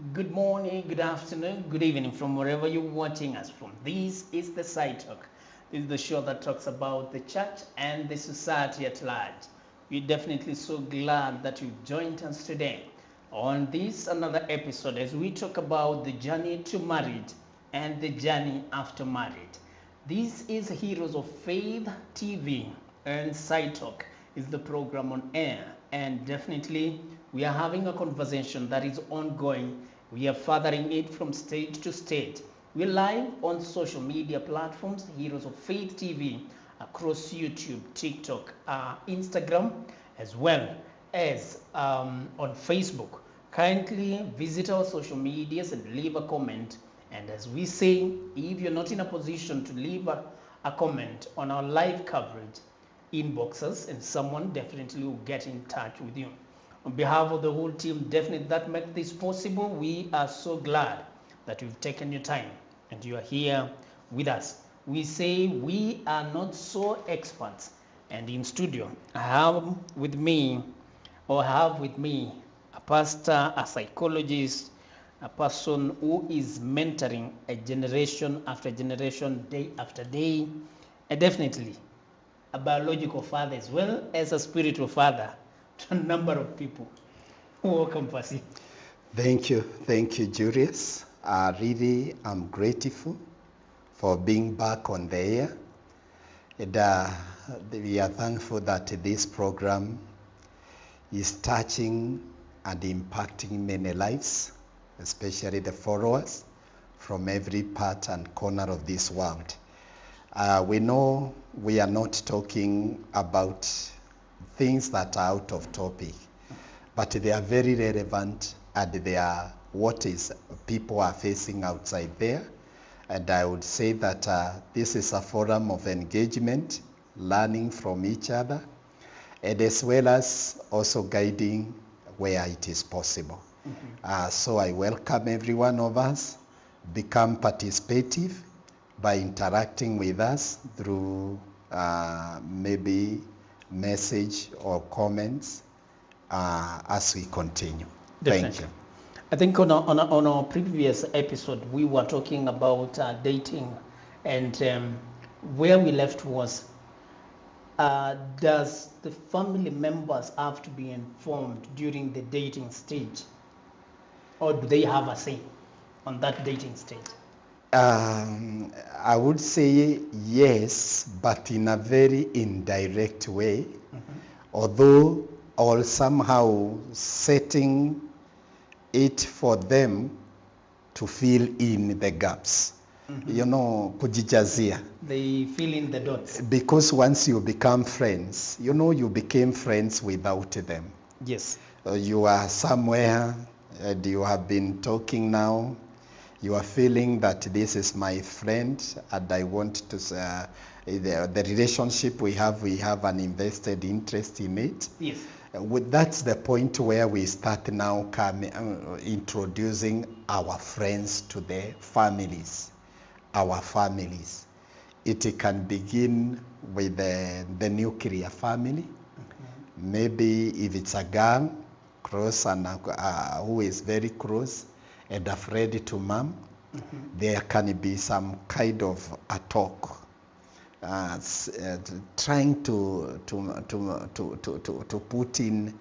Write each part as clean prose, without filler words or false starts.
Good morning, good afternoon, good evening from wherever you're watching us from. This is the Side Talk. This is the show that talks about the church and the society at large. We're definitely so glad that you've joined us today on this another episode as we talk about the journey to marriage and the journey after marriage. This is Heroes of Faith TV and Side Talk is the program on air, and definitely we are having a conversation that is ongoing. We are furthering it from state to state. We're live on social media platforms, Heroes of Faith TV, across YouTube, TikTok, Instagram, as well as on Facebook. Kindly visit our social medias and leave a comment. And as we say, if you're not in a position to leave a comment on our live coverage, inbox us and someone definitely will get in touch with you. On behalf of the whole team, definitely that makes this possible. We are so glad that you've taken your time and you are here with us. We say we are not so experts. And in studio, I have with me a pastor, a psychologist, a person who is mentoring a generation after generation, day after day, and definitely a biological father as well as a spiritual father to a number of people. Welcome, Pasi. Thank you, Julius. Really, I'm grateful for being back on the air. And, we are thankful that this program is touching and impacting many lives, especially the followers from every part and corner of this world. We know we are not talking about things that are out of topic, but they are very relevant and they are what is people are facing outside there. And I would say that this is a forum of engagement, learning from each other, and as well as also guiding where it is possible. So I welcome every one of us, become participative by interacting with us through maybe message or comments as we continue. Definitely. Thank you. I think on our previous episode, we were talking about dating, and where we left was, does the family members have to be informed during the dating stage, or do they have a say on that dating stage? I would say yes, but in a very indirect way, although or somehow setting it for them to fill in the gaps. You know, kujijazia. They fill in the dots. Because once you become friends, you know, you became friends without them. Yes. You are somewhere and you have been talking now. You are feeling that this is my friend and I want to, the relationship we have an invested interest in it. Yes. That's the point where we start now introducing our friends to their families, our families. It can begin with the nuclear family. Maybe if it's a girl, close and who is very close, and afraid to mom, there can be some kind of a talk, trying to put in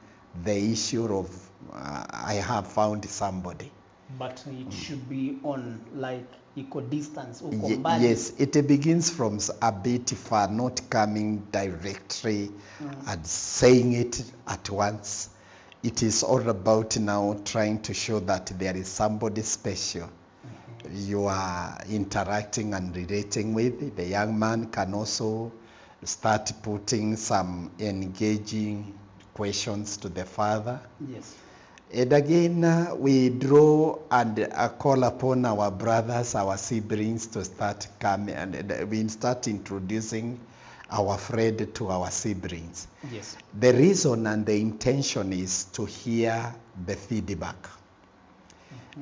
the issue of I have found somebody. But it should be on like equal distance. Yes, it begins from a bit far, not coming directly and saying it at once. It is all about now trying to show that there is somebody special you are interacting and relating with. The young man can also start putting some engaging questions to the father. Yes. And again, we draw and call upon our brothers, our siblings to start coming, and we start introducing our friend to our siblings. Yes. The reason and the intention is to hear the feedback,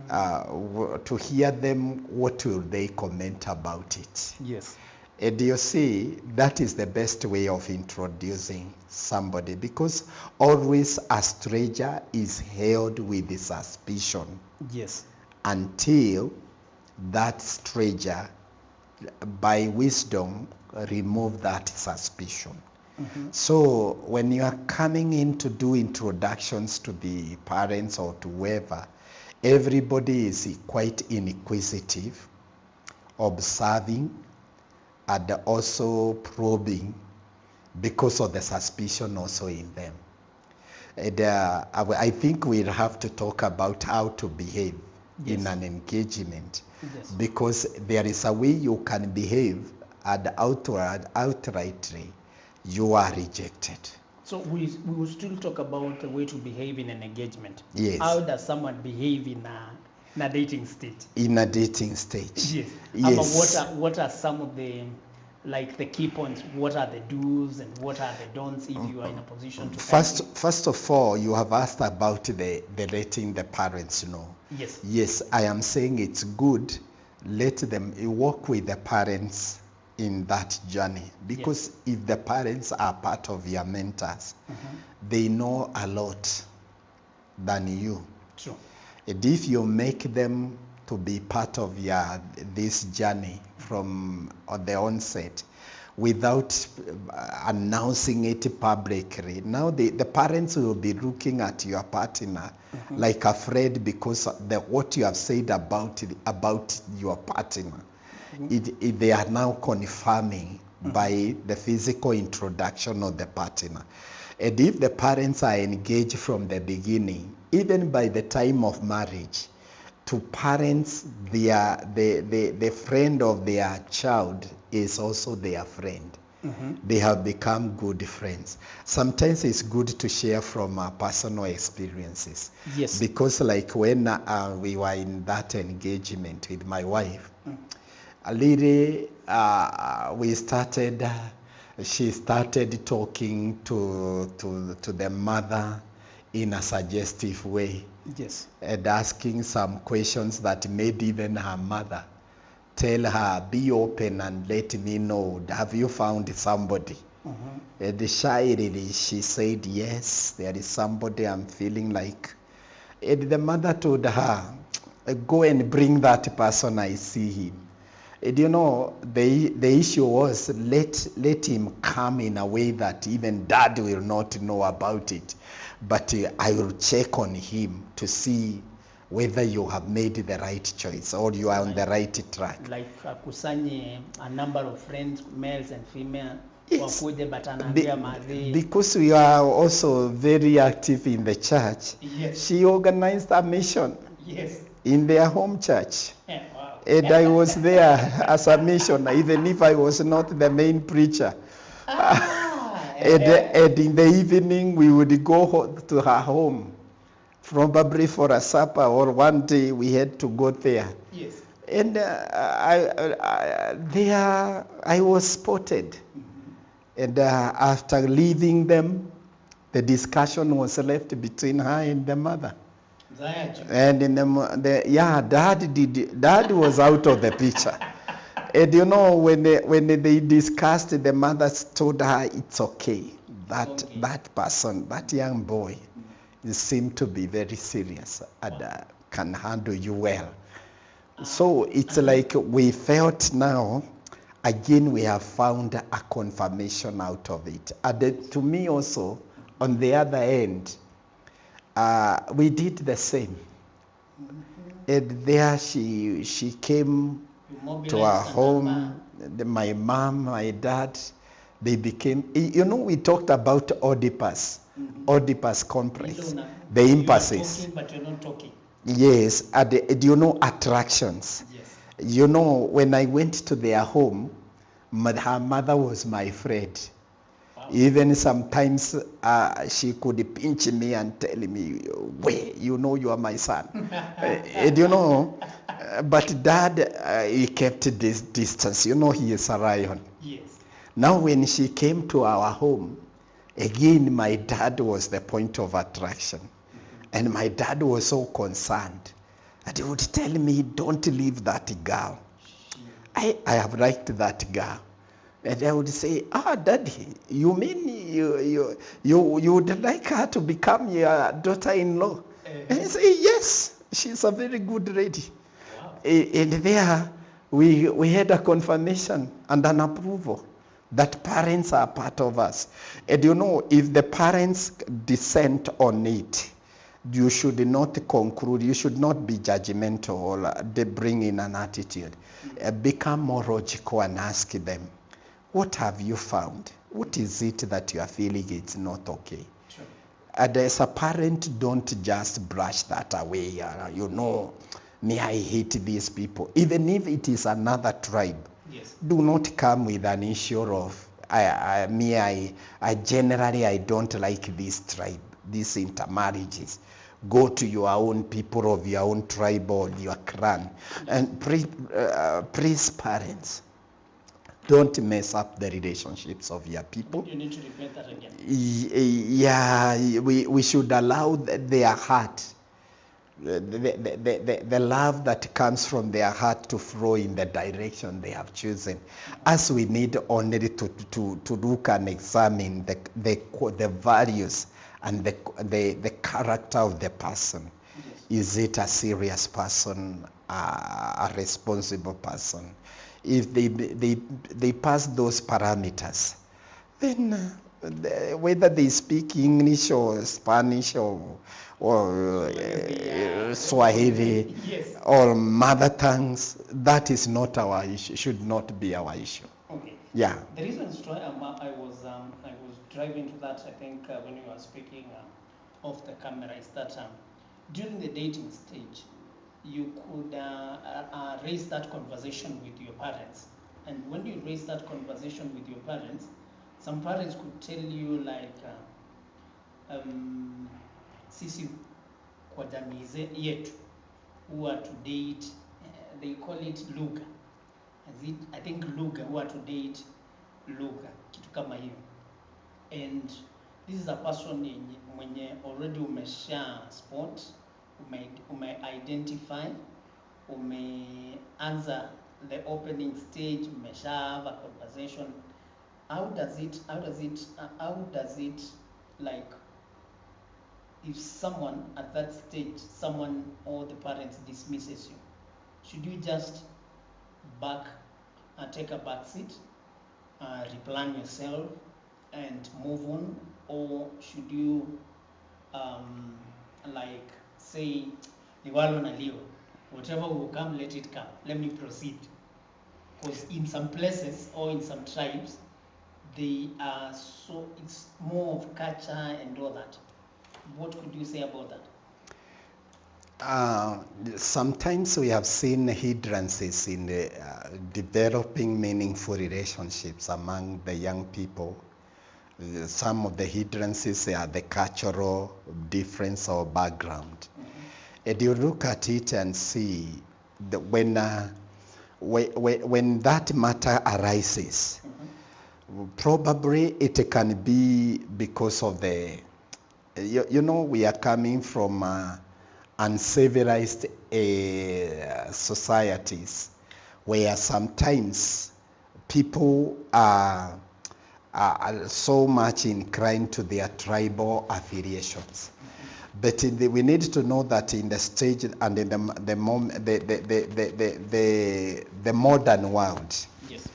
to hear them, what will they comment about it. Yes. And you see, that is the best way of introducing somebody, because always a stranger is held with suspicion Yes. until that stranger, by wisdom, remove that suspicion. So when you are coming in to do introductions to the parents or to whoever, everybody is quite inquisitive, observing, and also probing because of the suspicion also in them. And I think we'll have to talk about how to behave in an engagement, because there is a way you can behave and outrightly you are rejected. So we will still talk about the way to behave in an engagement. Yes. How does someone behave in a dating stage? In a dating stage. Yes. Yes. What are some of the key points? What are the do's and what are the don'ts if you are in a position to First of all, you have asked about the letting the parents know. Yes. Yes, I am saying it's good. Let them work with the parents in that journey, because if the parents are part of your mentors, they know a lot than you. True. And if you make them to be part of this journey from the onset without announcing it publicly, now the parents will be looking at your partner like afraid, because what you have said about your partner, they are now confirming by the physical introduction of the partner. And if the parents are engaged from the beginning, even by the time of marriage, to parents, the friend of their child is also their friend. They have become good friends. Sometimes it's good to share from personal experiences. Yes. Because like when we were in that engagement with my wife, a lady, she started talking to the mother in a suggestive way. Yes. And asking some questions that made even her mother tell her, be open and let me know, have you found somebody? And shyly she said, yes, there is somebody I'm feeling like. And the mother told her, go and bring that person, I see him. And the issue was let him come in a way that even dad will not know about it. But I will check on him to see whether you have made the right choice or you are on the right track. Like kusanye a number of friends, males and female, Yes. wakuje Because we are also very active in the church. Yes. She organized a mission Yes. in their home church. Yeah, wow. And I was there as a missioner, even if I was not the main preacher. And in the evening, we would go to her home, probably for a supper, or one day we had to go there. Yes. And I was spotted. And after leaving them, the discussion was left between her and the mother. And dad was out of the picture. And when they discussed, the mother told her it's okay. That person, that young boy, seemed to be very serious and can handle you well. So it's like we felt now, again, we have found a confirmation out of it. And to me also, on the other end, we did the same. And there she came to our home. My mom, my dad, they became, we talked about Oedipus complex, the impasses. Talking, but you're not talking. Yes, and attractions. Yes. When I went to their home, her mother was my friend. Wow. Even sometimes she could pinch me and tell me, "Wait, you are my son." But dad, he kept this distance. He is a lion. Yes. Now when she came to our home, again my dad was the point of attraction. And my dad was so concerned. And he would tell me, don't leave that girl. I have liked that girl. And they would say, Daddy, you mean you would like her to become your daughter-in-law? And you say, yes, she's a very good lady. Wow. And there we had a confirmation and an approval that parents are part of us. And you know, if the parents dissent on it, you should not conclude, you should not be judgmental or they bring in an attitude. Become more logical and ask them, what have you found? What is it that you are feeling it's not okay? True. And as a parent, don't just brush that away. You know, me, I hate these people. Even if it is another tribe, Yes. do not come with an issue of, I generally, I don't like this tribe, these intermarriages. Go to your own people of your own tribe or your clan. And please, parents, don't mess up the relationships of your people. You need to repeat that again. Yeah, we should allow their heart, the love that comes from their heart to flow in the direction they have chosen. As we need only to look and examine the values and the character of the person. Yes. Is it a serious person, a responsible person? If they pass those parameters, then whether they speak English or Spanish or Swahili, yes, or mother tongues, that is not our issue, should not be our issue. Okay. Yeah. The reason I was driving to that, I think, when you were speaking off the camera, is that during the dating stage, you could raise that conversation with your parents. And when you raise that conversation with your parents, some parents could tell you like, sisi kwa jamii yetu huwa to date, they call it lugha. I think lugha, huwa to date lugha, kitu kama hiyo. And this is a person mwenye already umesha spot, ume-identify, umeanza the opening stage, umesha have a conversation. How does it like, if someone at that stage, someone or the parents dismisses you, should you just take a back seat, replan yourself and move on, or should you like say, liwalo na liwe, whatever will come, let it come, let me proceed? Because in some places or in some tribes, they are so, it's more of culture and all that. What could you say about that? Sometimes we have seen hindrances in developing meaningful relationships among the young people. Some of the hindrances are the cultural difference or background. Mm-hmm. And you look at it and see that when that matter arises, mm-hmm, probably it can be because of the, you know, we are coming from uncivilized societies where sometimes people are so much inclined to their tribal affiliations. Mm-hmm. But we need to know that in the stage and in the modern world, yes,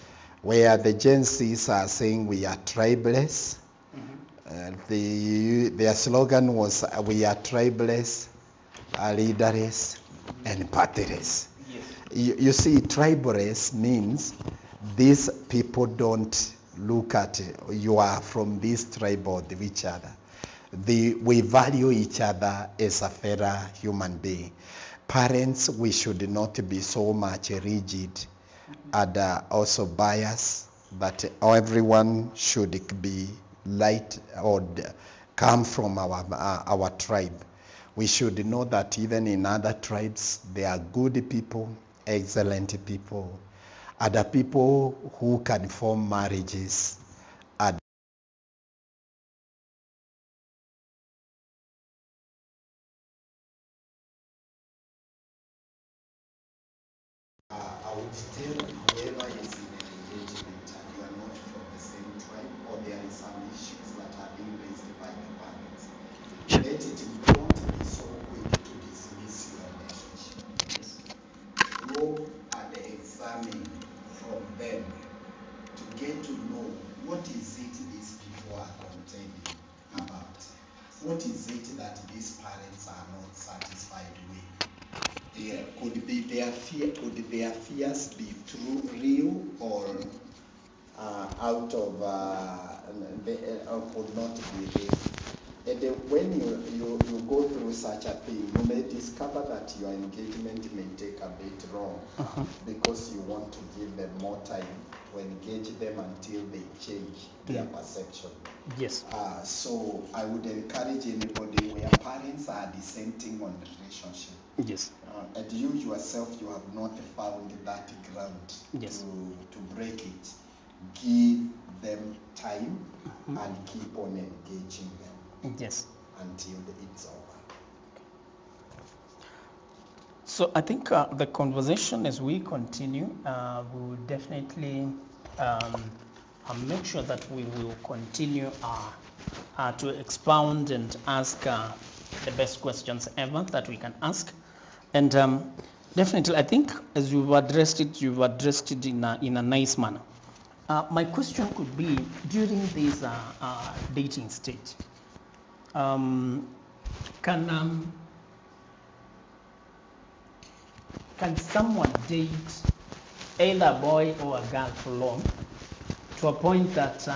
where the Gen Zs are saying we are tribeless. Mm-hmm. Their slogan was, we are tribeless, leaderless, and partyless. Yes. You see, tribeless means these people don't look at you are from this tribe or each other. We value each other as a fellow human being. Parents, we should not be so much rigid, mm-hmm, and also biased that everyone should be light or come from our tribe. We should know that even in other tribes, there are good people, excellent people, other people who can form marriages. I would tell whoever is in a engagement and you are not from the same tribe, or there are some issues that are being raised by the parents, let it don't be so quick to dismiss your relationship. Yes. Go and examine from them to get to know what is it these people are contending about. What is it that these parents are not satisfied with? Yeah, could their fears be true, real, or out of could not be real? And when you go through such a thing, you may discover that your engagement may take a bit long because you want to give them more time to engage them until they change their perception. Yes. So I would encourage anybody where parents are dissenting on the relationship. Yes. And you yourself, you have not found that ground Yes. to break it. Give them time and keep on engaging them. Yes. Until it's over. So I think the conversation as we continue, we will definitely make sure that we will continue to expound and ask the best questions ever that we can ask. And definitely, I think as you've addressed it in a nice manner. My question could be, during this dating stage, can someone date either a boy or a girl for long, to a point that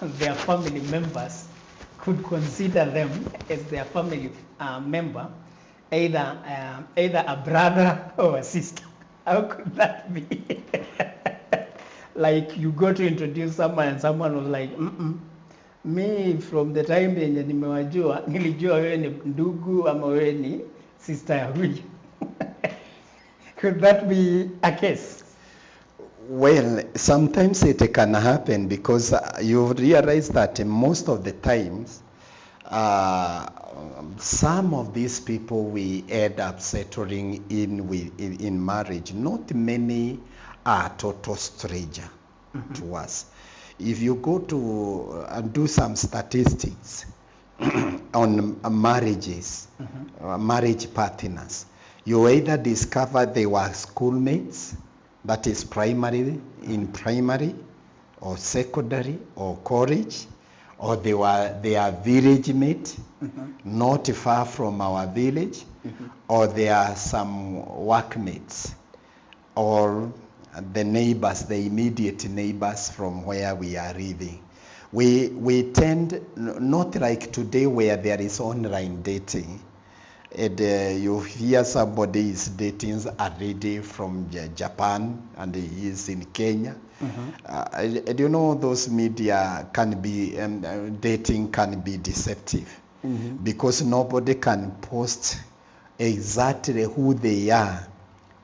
their family members could consider them as their family member, either a brother or a sister? How could that be? Like you go to introduce someone and someone was like, me from the time yenye nimewajua nilijua wewe ni ndugu ama wewe ni sister ya huyu. Could that be a case? Well, sometimes it can happen because you realize that most of the times some of these people we end up settling in marriage. Not many are total stranger to us. If you go to do some statistics on marriages, marriage partners, you either discover they were schoolmates, that is primary or secondary or college, or they are village mate, not far from our village, or they are some workmates, or the neighbors, the immediate neighbors from where we are living. We tend, not like today where there is online dating, and you hear somebody is dating a lady from Japan and he is in Kenya. You know, those media can be, dating can be deceptive because nobody can post exactly who they are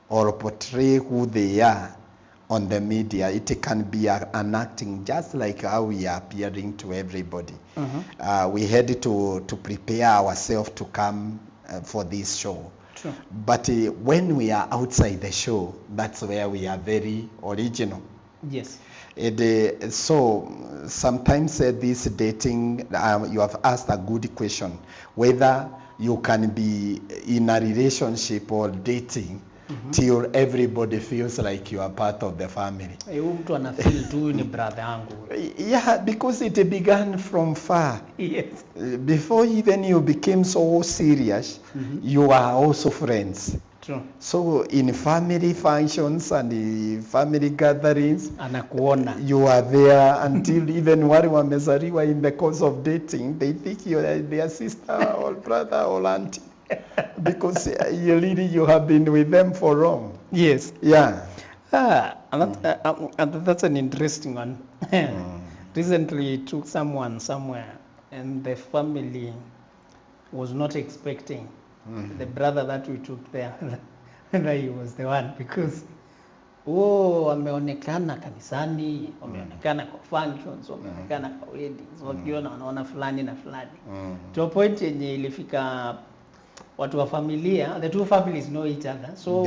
or portray who they are on the media. It can be an acting, just like how we are appearing to everybody. We had to prepare ourselves to come for this show. True. But when we are outside the show, that's where we are very original. Yes. So sometimes this dating, you have asked a good question, whether you can be in a relationship or dating till everybody feels like you are part of the family. Mtu anafeel tu ni brother yangu. Yeah, because it began from far. Yes. Before even you became so serious, you are also friends. True. So in family functions and family gatherings, Anakuona. you are there until even wale wamezaliwa in the course of dating, they think you are their sister or brother or auntie. Because you have been with them for long. Yes. Yeah. And that's an interesting one. Recently took someone somewhere and the family was not expecting the brother that we took there that he was the one, because wameonekana kanisani, wameonekana kwa functions, wameonekana kwa weddings, wakiona wanaona fulani na fulani. To a point yenye ilifika watu wa familia, the two families know each other. So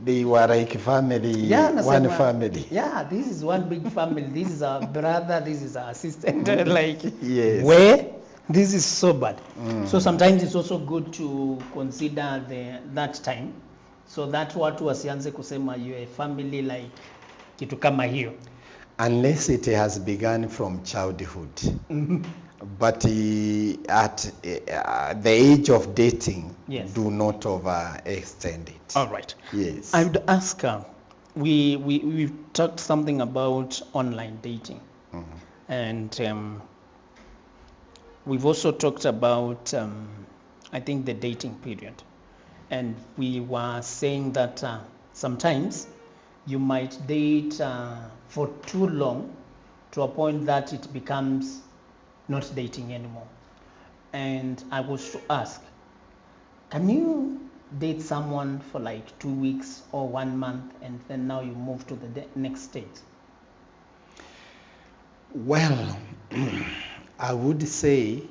they were like family, yeah, one family. Yeah, this is one big family. This is our brother, this is our sister. Like, yes. Where? This is so bad. So sometimes it's also good to consider that time. So that watu wasianze kusema you a family like kitu kama hiyo. Unless it has begun from childhood. But at the age of dating, yes, do not overextend it. All right. Yes. I would ask her, we've talked something about online dating. And we've also talked about, I think, the dating period. And we were saying that sometimes you might date for too long to a point that it becomes not dating anymore. And I was to ask, can you date someone for like 2 weeks or 1 month and then now you move to the next stage? Well, I would say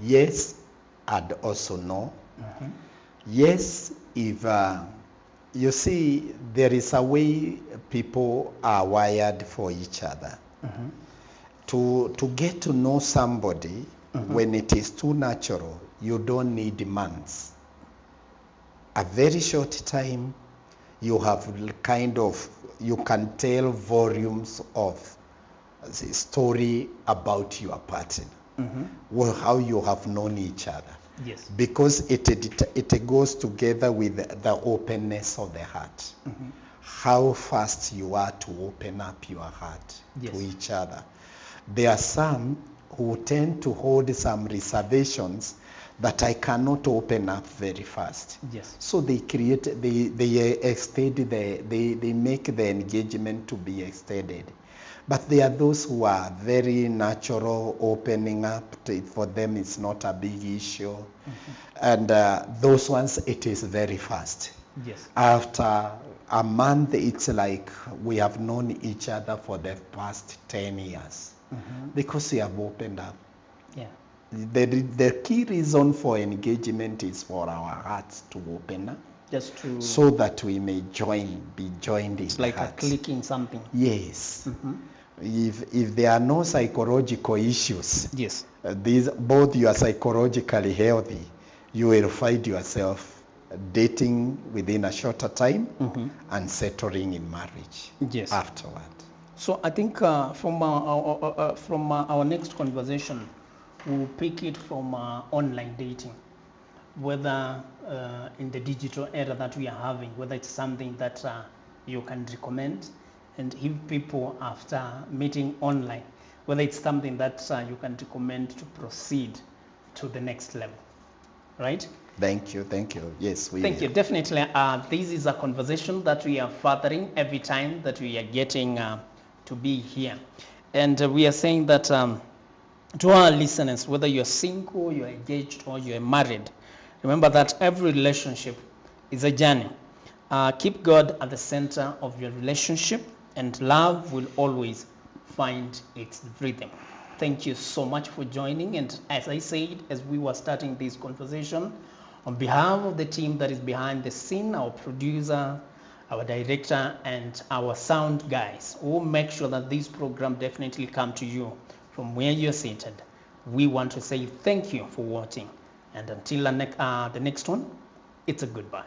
yes and also no. Yes, if you see, there is a way people are wired for each other. To get to know somebody, when it is too natural, you don't need months. A very short time, you have you can tell volumes of the story about your partner, how you have known each other. Yes. Because it goes together with the openness of the heart. How fast you are to open up your heart to each other. There are some who tend to hold some reservations that I cannot open up very fast. Yes. So they make the engagement to be extended. But there are those who are very natural, opening up. For them, it's not a big issue. And those ones, it is very fast. Yes. After a month, it's like we have known each other for the past 10 years. Because we have opened up. Yeah. The key reason for engagement is for our hearts to open up. Just to... So that we may be joined in It's like heart. a clicking something. Yes. If there are no psychological issues, yes, both you are psychologically healthy, you will find yourself dating within a shorter time and settling in marriage afterward. So I think from our next conversation, we'll pick it from online dating, whether in the digital era that we are having, whether it's something that you can recommend, and if people after meeting online, whether it's something that you can recommend to proceed to the next level, right? Thank you. Yes, we Thank you. Definitely, this is a conversation that we are furthering every time that we are getting to be here. And we are saying that to our listeners, whether you're single, you're engaged, or you're married, remember that every relationship is a journey. Keep God at the center of your relationship, and love will always find its rhythm. Thank you so much for joining. And as I said, as we were starting this conversation, on behalf of the team that is behind the scene, our producer, our director, and our sound guys, who make sure that this program definitely come to you from where you're seated, we want to say thank you for watching. And until the next one, it's a goodbye.